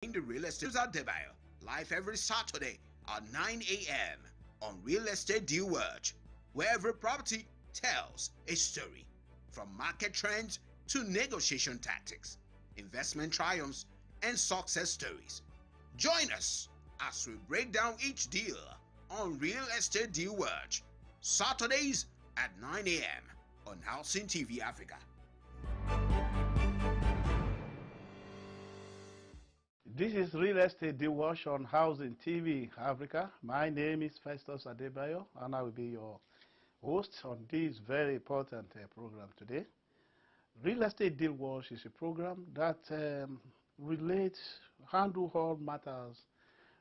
In the Real Estate Adebayo, live every Saturday at 9 a.m. on Real Estate Deal Watch, where every property tells a story, from market trends to negotiation tactics, investment triumphs, and success stories. Join us as we break down each deal on Real Estate Deal Watch, Saturdays at 9 a.m. on Housing TV Africa. This is Real Estate Deal Watch on Housing TV Africa. My name is Festus Adebayo, and I will be your host on this very important program today. Real Estate Deal Watch is a program that handle all matters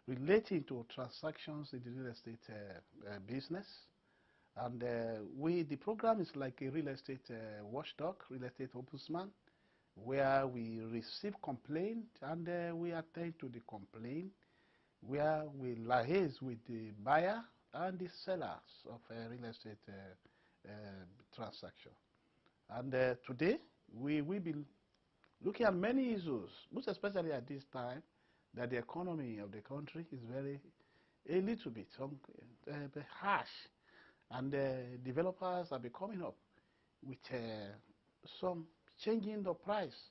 relating to transactions in the real estate business. And the program is like a real estate watchdog, real estate ombudsman, where we receive complaint and we attend to the complaint, where we liaise with the buyer and the sellers of a real estate transaction. And today, we will be looking at many issues, most especially at this time, that the economy of the country is a little bit harsh, and developers are coming up with some changing the price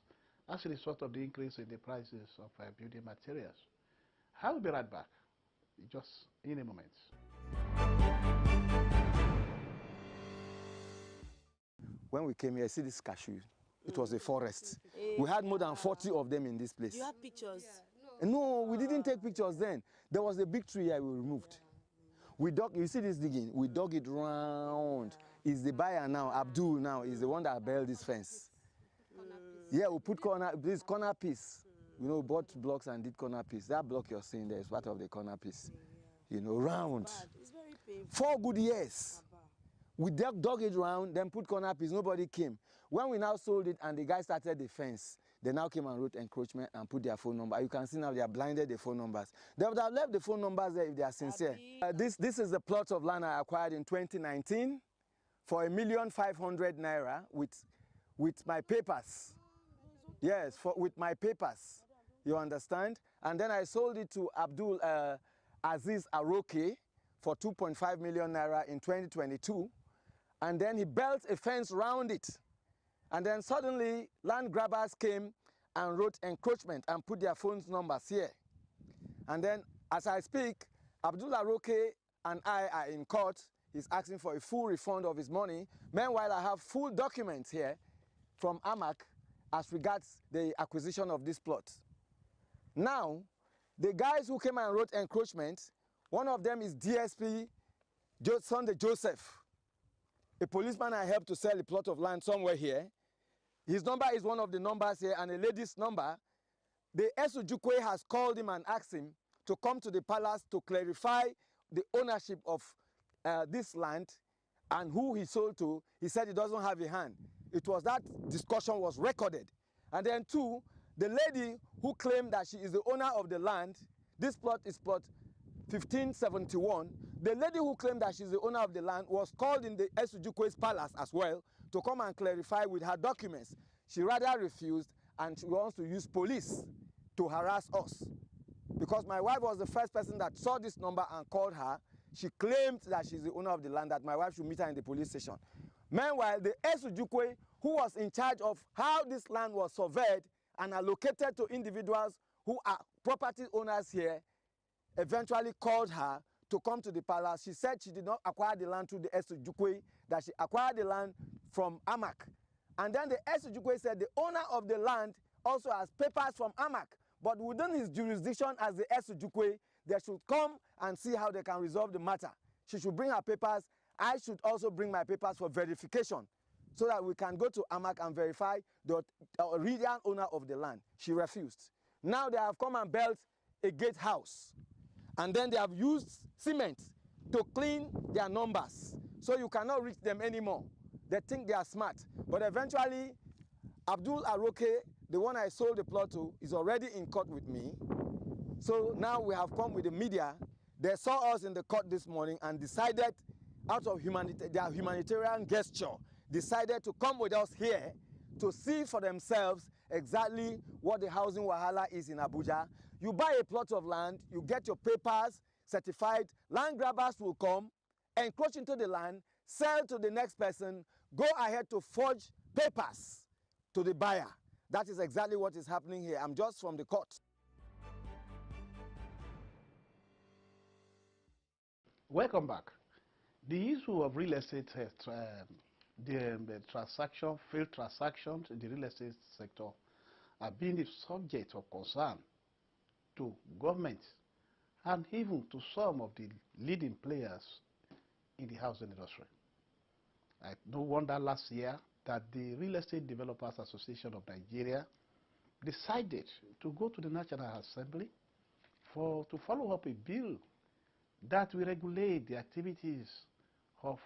as a result of the increase in the prices of building materials. I will be right back, just in a moment. When we came here, see this cashew. It was a forest. We had more than 40 of them in this place. You have pictures? No, we didn't take pictures then. There was a big tree here we removed. We dug, you see this digging? We dug it round. Is the buyer now, Abdul now, is the one that built this fence. Yeah, we put this corner piece. You know, bought blocks and did corner piece. That block you're seeing there is part of the corner piece. You know, round. It's very painful. 4 good years. We dug it round, then put corner piece. Nobody came. When we now sold it and the guy started the fence, they now came and wrote encroachment and put their phone number. You can see now they are blinded the phone numbers. They would have left the phone numbers there if they are sincere. This is the plot of land I acquired in 2019 for ₦1,500,000 naira with my papers. Yes, with my papers, you understand? And then I sold it to Abdul Aziz Aroke for 2.5 million naira in 2022. And then he built a fence around it. And then suddenly land grabbers came and wrote encroachment and put their phone numbers here. And then as I speak, Abdul Aroke and I are in court. He's asking for a full refund of his money. Meanwhile, I have full documents here from AMAC as regards the acquisition of this plot. Now, the guys who came and wrote encroachment, one of them is DSP Sunday Joseph, a policeman I helped to sell a plot of land somewhere here. His number is one of the numbers here, and a lady's number. The Esujukwe has called him and asked him to come to the palace to clarify the ownership of this land and who he sold to. He said he doesn't have a hand. It was that discussion was recorded. And then 2, the lady who claimed that she is the owner of the land, this plot is plot 1571. The lady who claimed that she's the owner of the land was called in the Esujukwe's palace as well to come and clarify with her documents. She rather refused, and she wants to use police to harass us. Because my wife was the first person that saw this number and called her. She claimed that she's the owner of the land, that my wife should meet her in the police station. Meanwhile, the Esujukwe, who was in charge of how this land was surveyed and allocated to individuals who are property owners here, eventually called her to come to the palace. She said she did not acquire the land through the Esujukwe, that she acquired the land from AMAC. And then the Esujukwe said the owner of the land also has papers from AMAC, but within his jurisdiction as the Esujukwe, they should come and see how they can resolve the matter. She should bring her papers. I should also bring my papers for verification so that we can go to AMAC and verify the original owner of the land. She refused. Now they have come and built a gatehouse. And then they have used cement to clean their numbers. So you cannot reach them anymore. They think they are smart. But eventually, Abdul Aroke, the one I sold the plot to, is already in court with me. So now we have come with the media. They saw us in the court this morning and decided, out of their humanitarian gesture, decided to come with us here to see for themselves exactly what the housing wahala is in Abuja. You buy a plot of land, you get your papers certified, land grabbers will come, encroach into the land, sell to the next person, go ahead to forge papers to the buyer. That is exactly what is happening here. I'm just from the court. Welcome back. The issue of real estate, the transaction, failed transactions in the real estate sector have been the subject of concern to government and even to some of the leading players in the housing industry. No wonder last year that the Real Estate Developers Association of Nigeria decided to go to the National Assembly to follow up a bill that will regulate the activities of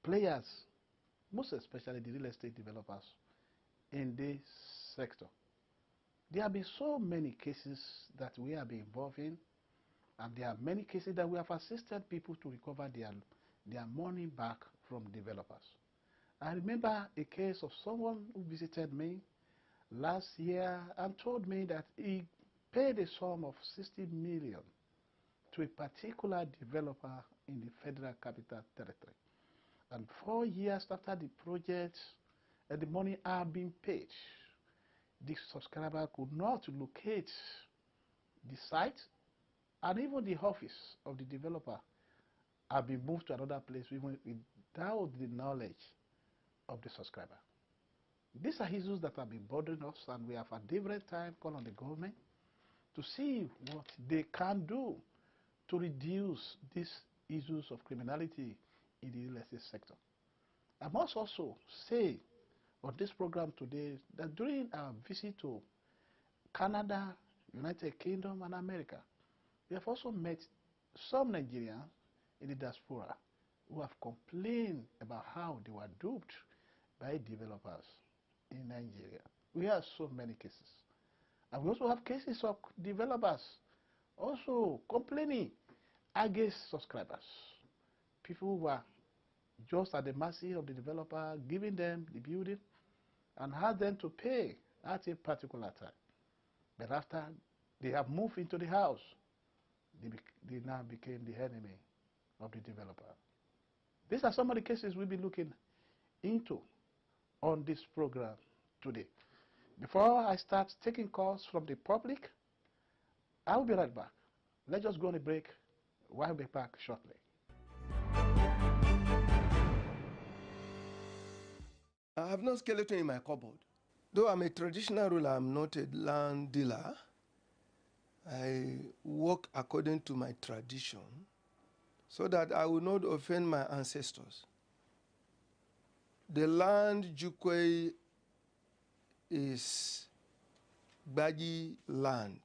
players, most especially the real estate developers in this sector. There have been so many cases that we have been involved in, and there are many cases that we have assisted people to recover their money back from developers. I remember a case of someone who visited me last year and told me that he paid a sum of 60 million to a particular developer in the Federal Capital Territory. And 4 years after the project, the money had been paid, the subscriber could not locate the site, and even the office of the developer had been moved to another place even without the knowledge of the subscriber. These are issues that have been bothering us, and we have at different times called on the government to see what they can do to reduce these issues of criminality in the real estate sector. I must also say on this program today that during our visit to Canada, United Kingdom, and America, we have also met some Nigerians in the diaspora who have complained about how they were duped by developers in Nigeria. We have so many cases. And we also have cases of developers also complaining against subscribers. People who were just at the mercy of the developer, giving them the building and had them to pay at a particular time. But after they have moved into the house, they now became the enemy of the developer. These are some of the cases we'll be looking into on this program today. Before I start taking calls from the public, I'll be right back. Let's just go on a break. We'll be back shortly. I have no skeleton in my cupboard. Though I'm a traditional ruler, I'm not a land dealer. I work according to my tradition so that I will not offend my ancestors. The land Jukwe is Gbaji land.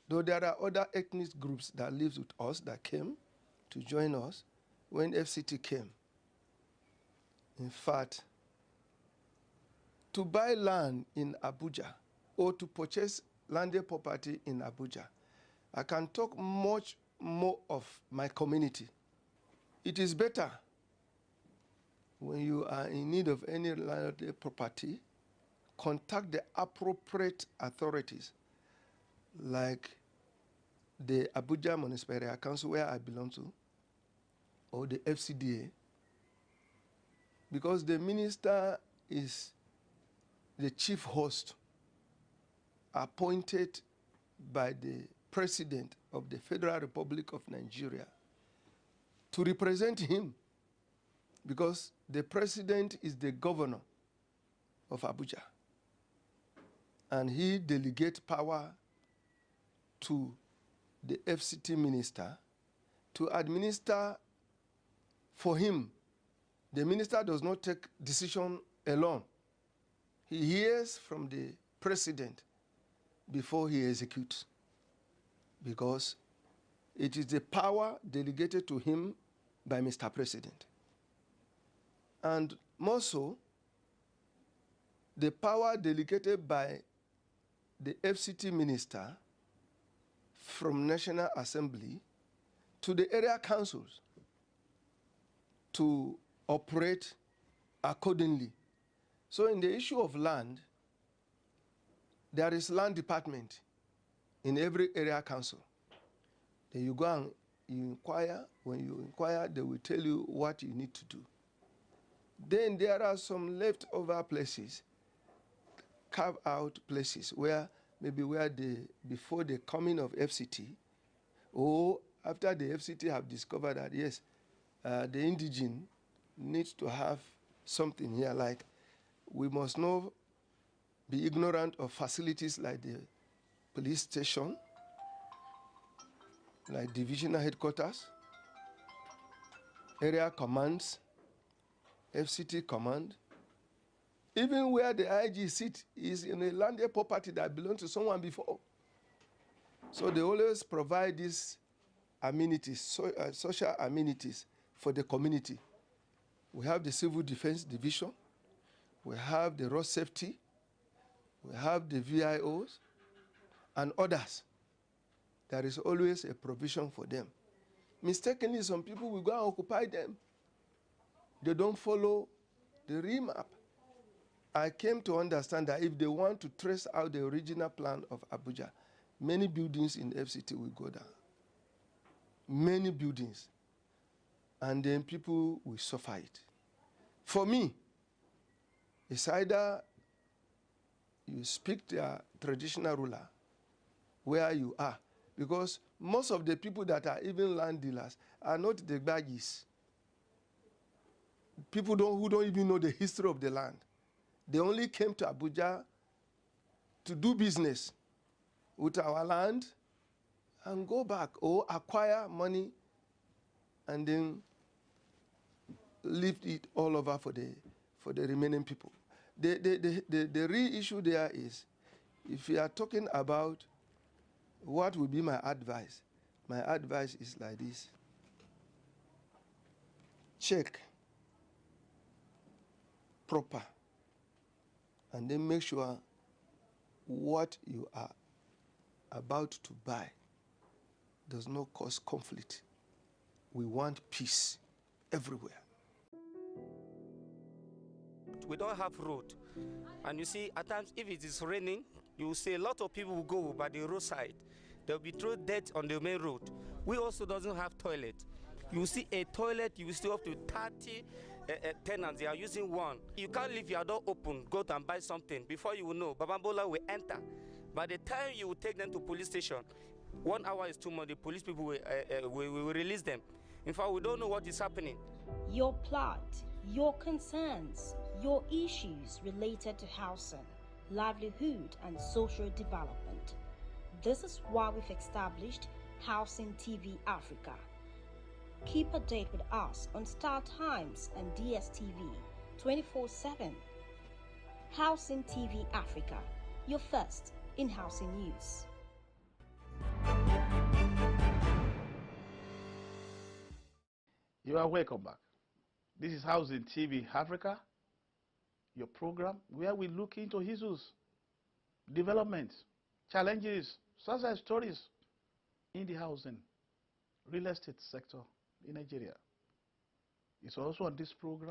Though there are other ethnic groups that live with us that came to join us when FCT came. In fact, to buy land in Abuja or to purchase landed property in Abuja, I can talk much more of my community. It is better when you are in need of any landed property, contact the appropriate authorities like the Abuja Municipal Area Council, where I belong to, or the FCDA, because the minister is the chief host appointed by the President of the Federal Republic of Nigeria to represent him, because the President is the governor of Abuja, and he delegates power to the FCT minister to administer for him. The minister does not take decision alone. He hears from the president before he executes, because it is the power delegated to him by Mr. President. And more so, the power delegated by the FCT minister from National Assembly to the area councils to operate accordingly. So in the issue of land, there is land department in every area council. Then you go and you inquire. When you inquire, they will tell you what you need to do. Then there are some leftover places, carve out places where maybe before the coming of FCT, or after the FCT have discovered that yes, the indigene needs to have something here, like we must not be ignorant of facilities like the police station, like divisional headquarters, area commands, FCT command. Even where the IG sit is in a landed property that belonged to someone before. So they always provide these amenities, social amenities for the community. We have the Civil Defense Division, we have the road safety, we have the VIOs, and others. There is always a provision for them. Mistakenly, some people will go and occupy them. They don't follow the remap. I came to understand that if they want to trace out the original plan of Abuja, many buildings in FCT will go down. Many buildings. And then people will suffer it. For me, it's either you speak their traditional ruler where you are, because most of the people that are even land dealers are not the Gbagis. People who don't even know the history of the land. They only came to Abuja to do business with our land and go back, or acquire money and then leave it all over for the remaining people. The real issue there is, if you are talking about what would be my advice is like this. Check proper, and then make sure what you are about to buy does not cause conflict. We want peace everywhere. We don't have road, and you see, at times if it is raining, you will see a lot of people will go by the roadside. They'll be thrown dirt on the main road. We also doesn't have toilet. You see a toilet, you will still up to 30 tenants. They are using one. You can't leave your door open, go out and buy something. Before you will know, Babambola will enter. By the time you will take them to police station, 1 hour is too much. The police people will release them. In fact, we don't know what is happening. Your plight, your concerns, your issues related to housing, livelihood, and social development. This is why we've established Housing TV Africa. Keep a date with us on Star Times and DSTV 24/7. Housing TV Africa, your first in housing news. You are welcome back. This is Housing TV Africa, your program where we look into issues, development, challenges, success stories in the housing, real estate sector in Nigeria. It's also on this program